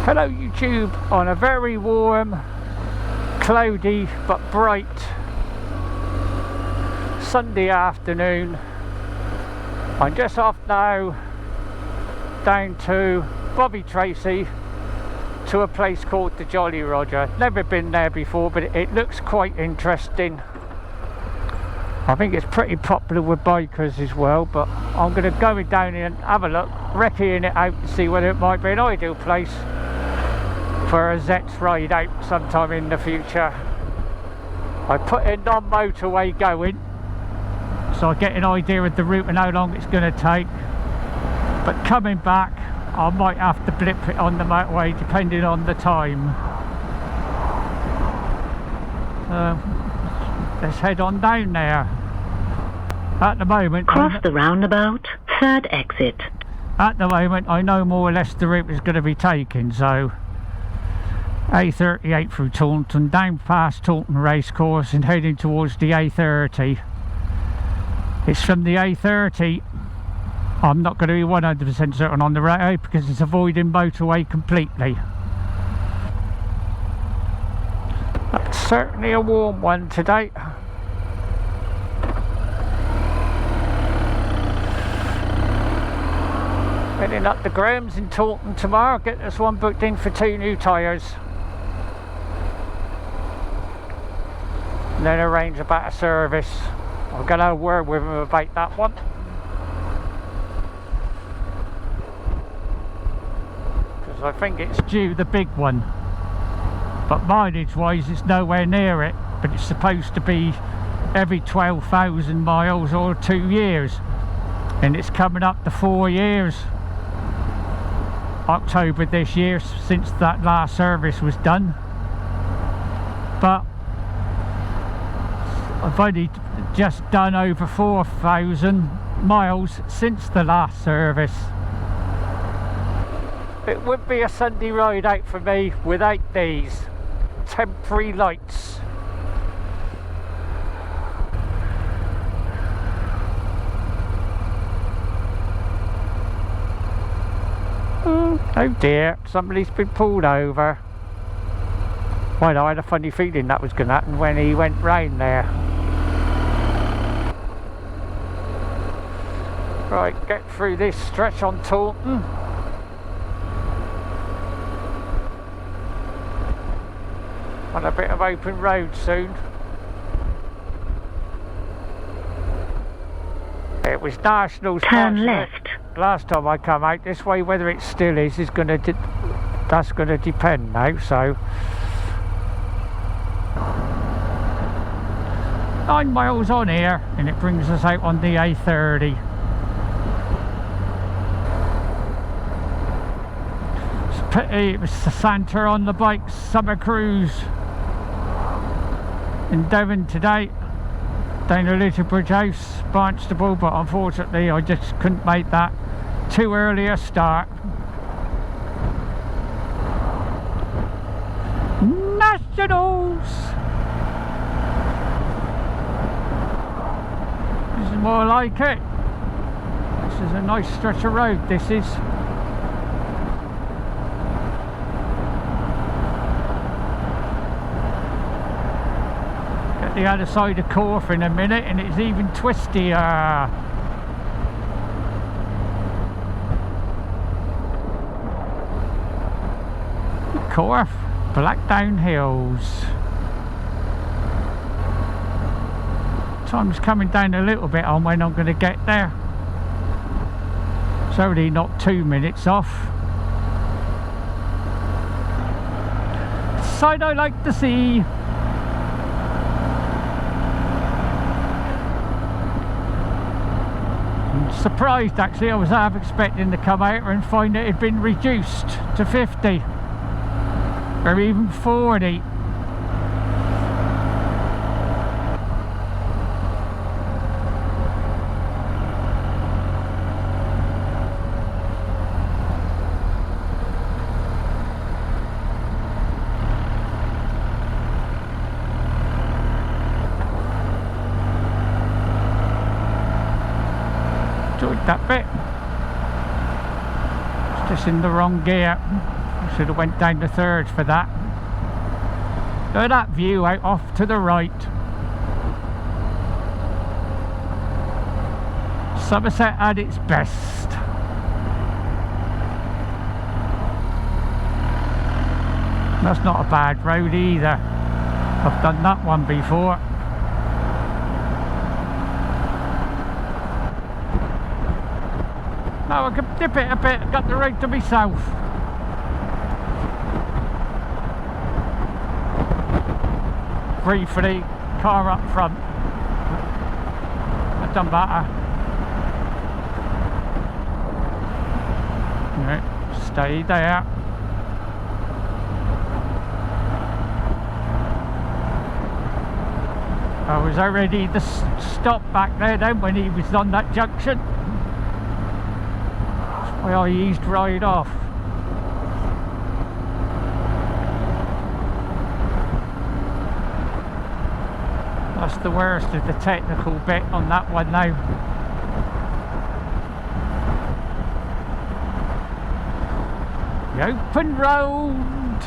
Hello YouTube, on a very warm, cloudy but bright Sunday afternoon. I'm just off now down to Bovey, Tracey, to a place called the Jolly Rodger. Never been there before, but it looks quite interesting. I think it's pretty popular with bikers as well, but I'm going to go down and have a look, recceing it out and see whether it might be an ideal place for a Zets ride out sometime in the future. I put in non-motorway going, so I get an idea of the route and how long it's going to take. But coming back, I might have to blip it on the motorway depending on the time. Let's head on down there. At the moment, cross the roundabout, third exit. At the moment, I know more or less the route is going to be taken, so A38 through Taunton, down past Taunton Racecourse and heading towards the A30. It's from the A30. I'm not going to be 100% certain on the route because it's avoiding motorway completely. That's certainly a warm one today. Heading up the Grahams in Taunton tomorrow. Get this one booked in for 2 new tyres. And then arrange about a service. I'm going to have a word with him about that one. Because I think it's due the big one. But mileage wise it's nowhere near it. But it's supposed to be every 12,000 miles or 2 years. And it's coming up to 4 years. October this year since that last service was done. But I've only just done over 4,000 miles since the last service. It would be a Sunday ride out for me without these temporary lights. Oh dear, somebody's been pulled over. Well, I had a funny feeling that was going to happen when he went round there. Right, get through this stretch on Taunton. On a bit of open road soon. It was Nationals. Turn left. Last time I come out this way, whether it still is going to that's going to depend now. So 9 miles on here, and it brings us out on the A30. It's a pity it was Santa on the bike summer cruise in Devon today, down to Little Bridge House, Barnstable, but unfortunately I just couldn't make that too early a start. Nationals! This is more like it. This is a nice stretch of road, this is. Get the other side of Corf in a minute and it's even twistier. Corf, Blackdown Hills. Time's coming down a little bit on when I'm going to get there. It's only not 2 minutes off. Side I like to see. I'm surprised actually. I was half expecting to come out and find it had been reduced to 50. Or even 40. Enjoyed that bit. It's just in the wrong gear. Should have went down the 3rd for that. Look at that view out off to the right. Somerset at its best. That's not a bad road either. I've done that one before. Now I can dip it a bit, got the road to myself. Free for the car up front. That done better. Right, stay there. I was already the stop back there then when he was on that junction. That's why I eased right off. That's the worst of the technical bit on that one now. The open road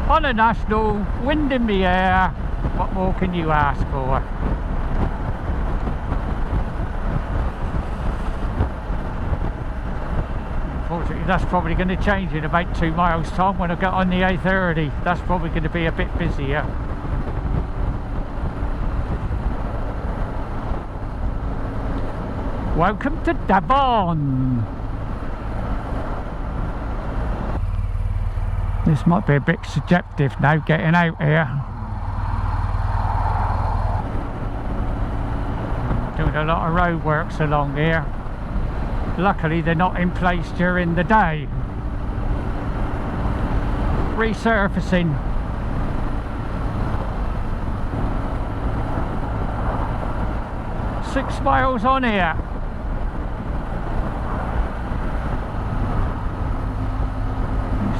on a national, wind in the air. What more can you ask for? Unfortunately, that's probably going to change in about 2 miles time when I get on the A30. That's probably going to be a bit busier. Welcome to Devon. This might be a bit subjective now getting out here. Doing a lot of road works along here. Luckily they're not in place during the day. Resurfacing. Six miles on here.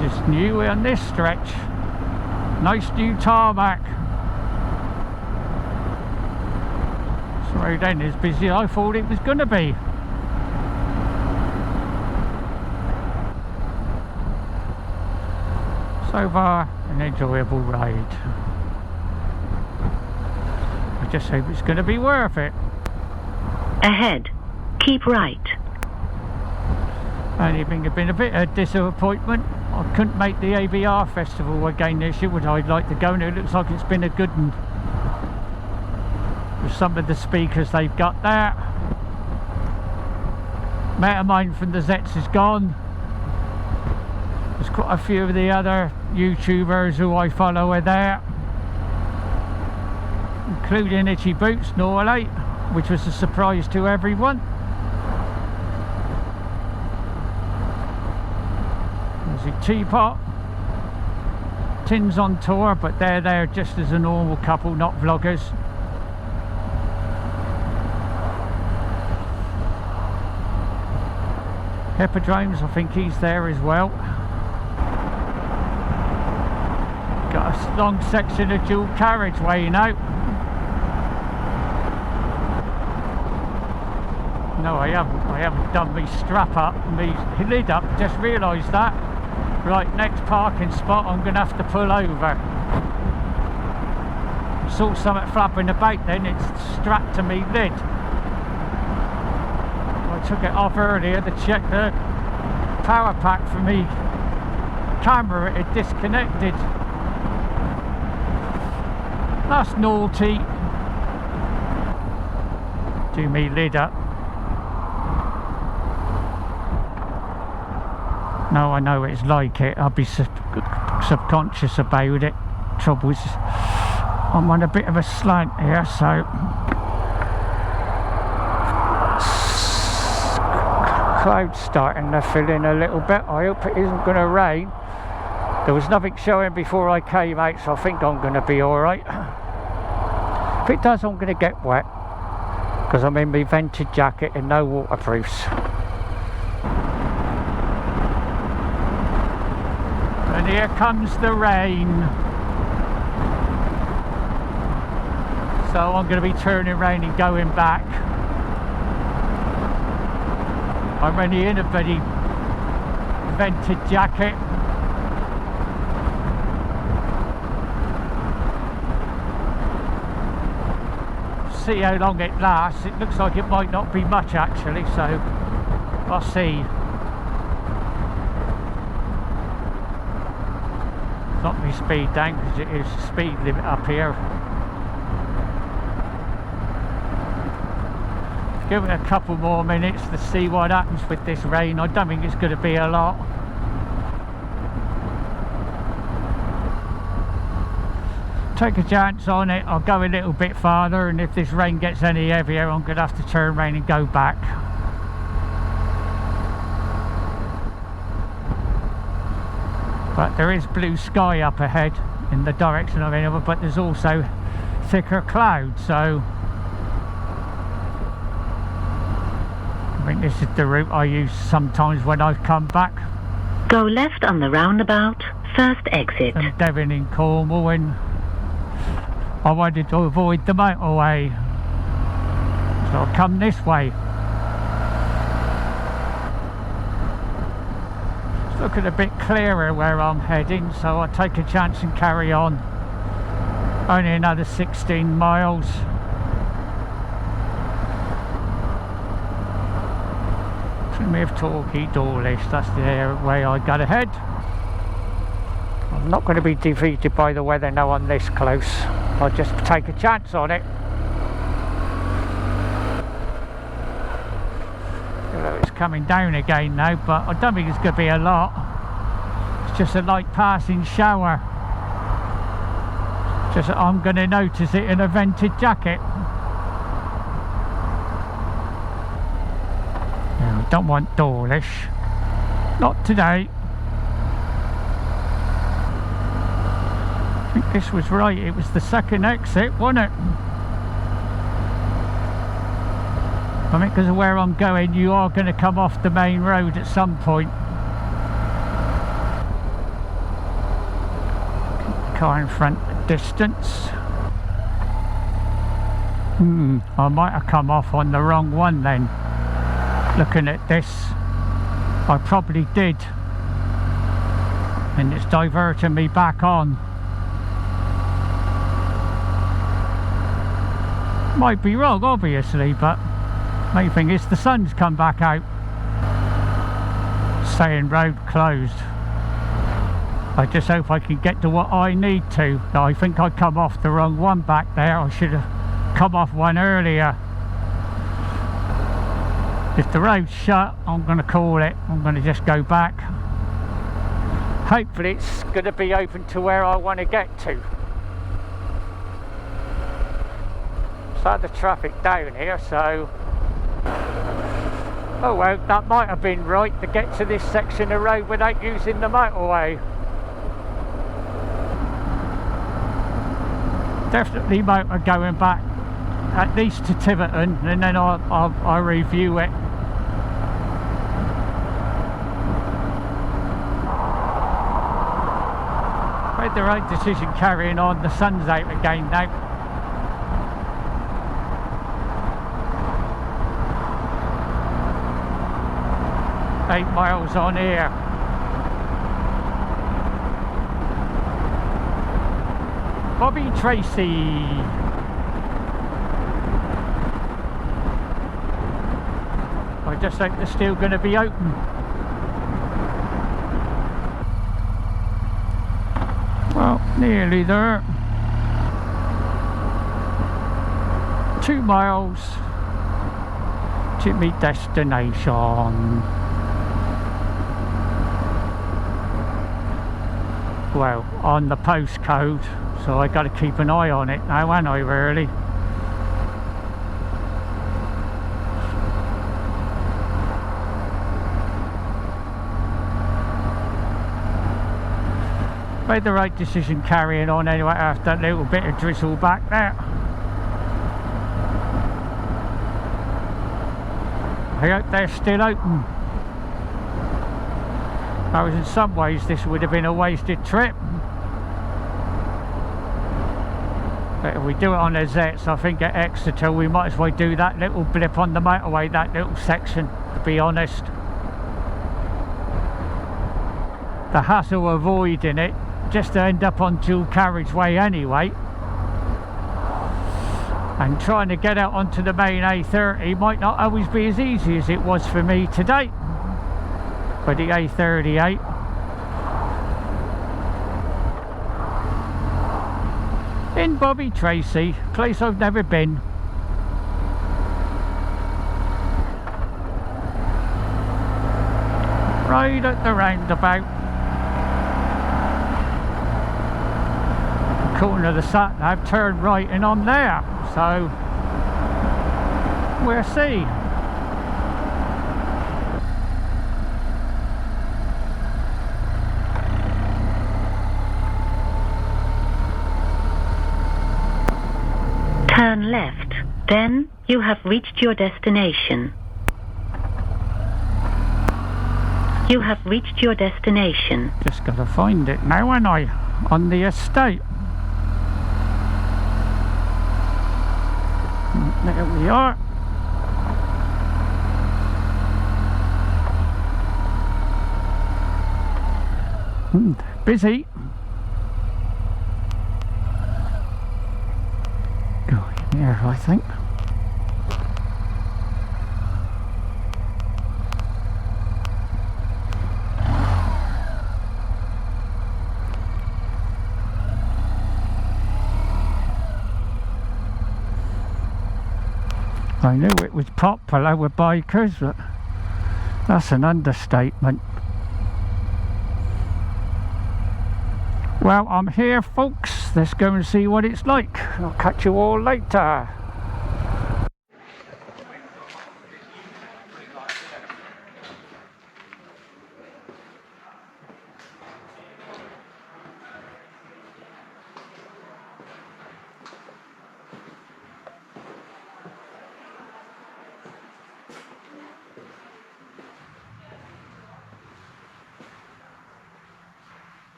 This is new on this stretch. Nice new tarmac. This road ain't as busy as I thought it was going to be. So far, an enjoyable ride. I just hope it's going to be worth it. Ahead, keep right. Only been a bit of disappointment. I couldn't make the ABR festival again this year, which I'd like to go, and it looks like it's been a good one. With some of the speakers they've got there. Mate of mine from the Zets is gone. There's quite a few of the other YouTubers who I follow are there, including Itchy Boots Norley, which was a surprise to everyone. There's a Teapot. Tin's on tour, but they're there just as a normal couple, not vloggers. Hippodromes, I think he's there as well. Got a long section of dual carriageway now. No, I haven't done me strap up, me lid up, just realised that. Right, next parking spot I'm going to have to pull over. Saw something flapping about then, it's strapped to me lid. I took it off earlier to check the power pack for me camera, it had disconnected. That's naughty. Do me lid up. No, I know it's like it. I'll be subconscious about it. Trouble is, I'm on a bit of a slant here, so clouds starting to fill in a little bit. I hope it isn't going to rain. There was nothing showing before I came out, so I think I'm going to be alright. If it does, I'm going to get wet because I'm in my vented jacket and no waterproofs. And here comes the rain. So I'm going to be turning around and going back. I'm only in a bloody vented jacket. see how long it lasts. It looks like it might not be much actually, so I'll see. Knock my speed down because it is the speed limit up here. Give it a couple more minutes to see what happens with this rain. I don't think it's going to be a lot. Take a chance on it. I'll go a little bit farther, and if this rain gets any heavier I'm going to have to turn around and go back. But there is blue sky up ahead in the direction I'm in, but there's also thicker clouds, so I think this is the route I use sometimes when I've come back. Go left on the roundabout, first exit. And Devon in Cornwall, and I wanted to avoid the motorway, so I'll come this way. It's looking a bit clearer where I'm heading, so I'll take a chance and carry on. Only another 16 miles. Trimmy of Torquay Dawlish, that's the way I got ahead. I'm not going to be defeated by the weather now I'm this close. I'll just take a chance on it. It's coming down again now, but I don't think it's going to be a lot. It's just a light passing shower. Just that I'm going to notice it in a vented jacket. I don't want Dawlish. Not today. I think this was right, it was the second exit, wasn't it? I mean, because of where I'm going, you are going to come off the main road at some point. Car in front, distance. I might have come off on the wrong one then. Looking at this, I probably did. And it's diverting me back on. Might be wrong obviously, but main thing is the sun's come back out. Saying road closed. I just hope I can get to what I need to. I think I come off the wrong one back there. I should have come off one earlier. If the road's shut, I'm going to call it. I'm going to just go back. Hopefully it's going to be open to where I want to get to. Start the traffic down here, so oh well, that might have been right to get to this section of road without using the motorway. Definitely motor going back at least to Tiverton, and then I'll review it. Made the right decision carrying on. The sun's out again now. Eight miles on here. Bobby Tracey. I just hope they're still going to be open. Well, nearly there. 2 miles to my destination. Well, on the postcode, so I got to keep an eye on it now, ain't I, really? Made the right decision carrying on anyway after that little bit of drizzle back there. I hope they're still open. Whereas in some ways this would have been a wasted trip. But if we do it on the Zets, I think at Exeter we might as well do that little blip on the motorway, that little section, to be honest. The hassle of avoiding it, just to end up on dual carriageway anyway. and trying to get out onto the main A30 might not always be as easy as it was for me today for the A38. In Bovey, Tracey, place I've never been. Right at the roundabout. Corner of the sat nav, turn right and I'm there. So we'll see. Turn left, then you have reached your destination. You have reached your destination. Just gotta find it now, ain't I? On the estate. There we are. Busy. Going here, I think. I knew it was popular with bikers, but that's an understatement. Well, I'm here, folks. Let's go and see what it's like. I'll catch you all later.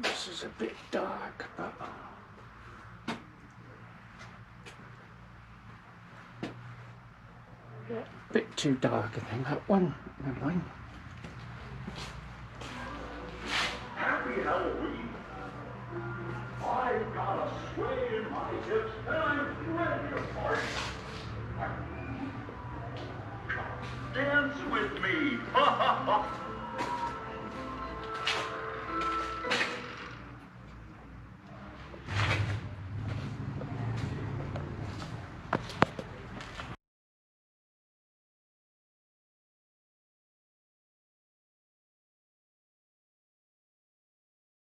This is a bit dark, but yeah, a bit too dark, I think, that one. Never mind. Happy Halloween! I've got a sway in my hips and I'm ready to party. Dance with me! Ha ha ha!